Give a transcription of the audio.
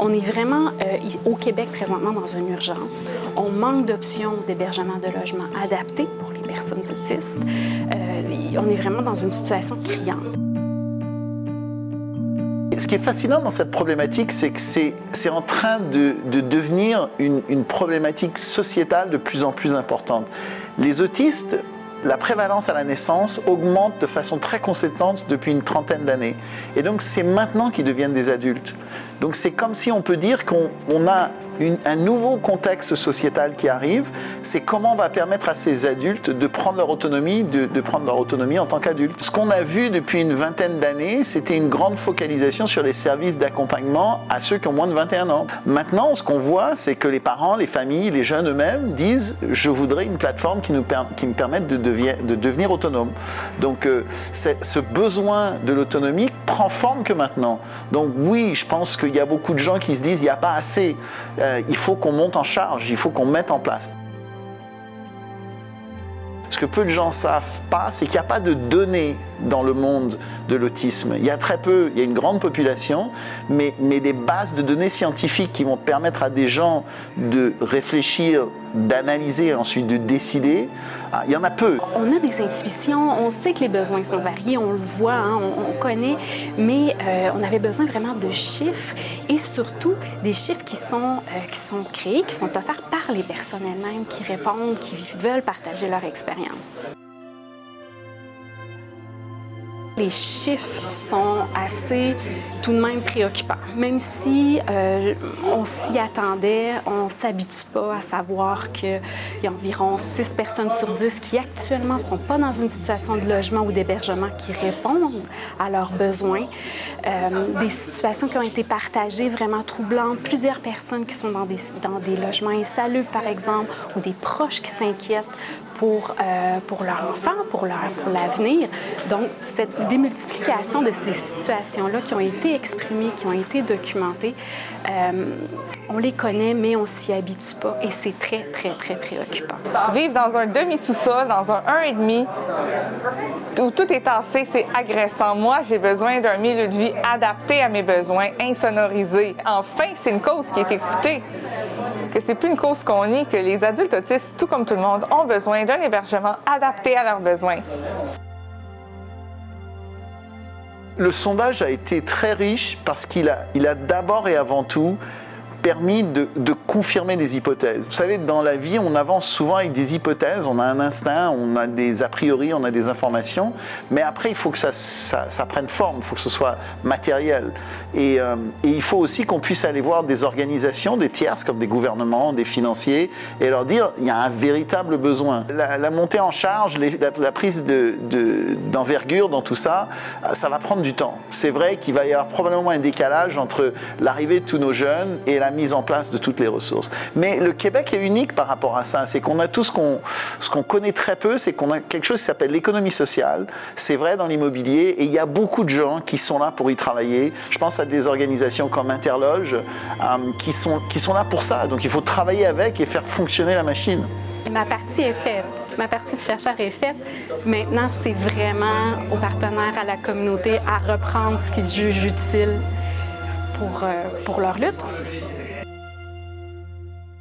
On est vraiment au Québec présentement dans une urgence. On manque d'options d'hébergement de logement adaptés pour les personnes autistes. On est vraiment dans une situation criante. Ce qui est fascinant dans cette problématique, c'est que c'est en train de devenir une problématique sociétale de plus en plus importante. Les autistes, la prévalence à la naissance augmente de façon très conséquente depuis une trentaine d'années. Et donc c'est maintenant qu'ils deviennent des adultes. Donc c'est comme si on peut dire qu'on a un nouveau contexte sociétal qui arrive, c'est comment on va permettre à ces adultes de prendre leur autonomie, de prendre leur autonomie en tant qu'adultes. Ce qu'on a vu depuis une vingtaine d'années, c'était une grande focalisation sur les services d'accompagnement à ceux qui ont moins de 21 ans. Maintenant, ce qu'on voit, c'est que les parents, les familles, les jeunes eux-mêmes disent « je voudrais une plateforme qui me permette de devenir autonome ». Donc ce besoin de l'autonomie prend forme que maintenant. Donc oui, je pense qu'il y a beaucoup de gens qui se disent « il n'y a pas assez ». Il faut qu'on monte en charge, il faut qu'on mette en place. Ce que peu de gens ne savent pas, c'est qu'il n'y a pas de données dans le monde de l'autisme. Il y a très peu, il y a une grande population, mais des bases de données scientifiques qui vont permettre à des gens de réfléchir, d'analyser et ensuite de décider, il y en a peu. On a des intuitions, on sait que les besoins sont variés, on le voit, hein, on connaît, mais on avait besoin vraiment de chiffres et surtout des chiffres qui sont créés, qui sont offerts par les personnes elles-mêmes, qui répondent, qui veulent partager leur expérience. Les chiffres sont assez tout de même préoccupants. Même si on s'y attendait, on ne s'habitue pas à savoir qu'il y a environ 6 personnes sur 10 qui actuellement ne sont pas dans une situation de logement ou d'hébergement qui répondent à leurs besoins. Des situations qui ont été partagées vraiment troublantes. Plusieurs personnes qui sont dans des logements insalubres, par exemple, ou des proches qui s'inquiètent pour leur enfant, pour l'avenir. Donc, cette démultiplication de ces situations-là qui ont été exprimées, qui ont été documentées, on les connaît, mais on ne s'y habitue pas et c'est très, très, très préoccupant. Vivre dans un demi-sous-sol, dans un 1,5, où tout est tassé, c'est agressant. Moi, j'ai besoin d'un milieu de vie adapté à mes besoins, insonorisé. Enfin, c'est une cause qui est écoutée. Que c'est plus une cause qu'on nie, que les adultes autistes, tout comme tout le monde, ont besoin d'un hébergement adapté à leurs besoins. Le sondage a été très riche parce qu'il a d'abord et avant tout permis de confirmer des hypothèses. Vous savez, dans la vie, on avance souvent avec des hypothèses, on a un instinct, on a des a priori, on a des informations, mais après, il faut que ça prenne forme, il faut que ce soit matériel. Et il faut aussi qu'on puisse aller voir des organisations, des tierces, comme des gouvernements, des financiers, et leur dire, il y a un véritable besoin. La montée en charge, la prise d'envergure dans tout ça, ça va prendre du temps. C'est vrai qu'il va y avoir probablement un décalage entre l'arrivée de tous nos jeunes et la mise en place de toutes les ressources. Mais le Québec est unique par rapport à ça. C'est qu'on a tout ce qu'on connaît très peu, c'est qu'on a quelque chose qui s'appelle l'économie sociale. C'est vrai dans l'immobilier et il y a beaucoup de gens qui sont là pour y travailler. Je pense à des organisations comme Interloge qui sont là pour ça. Donc il faut travailler avec et faire fonctionner la machine. Ma partie est faite. Ma partie de chercheur est faite. Maintenant, c'est vraiment aux partenaires, à la communauté, à reprendre ce qu'ils jugent utile pour leur lutte.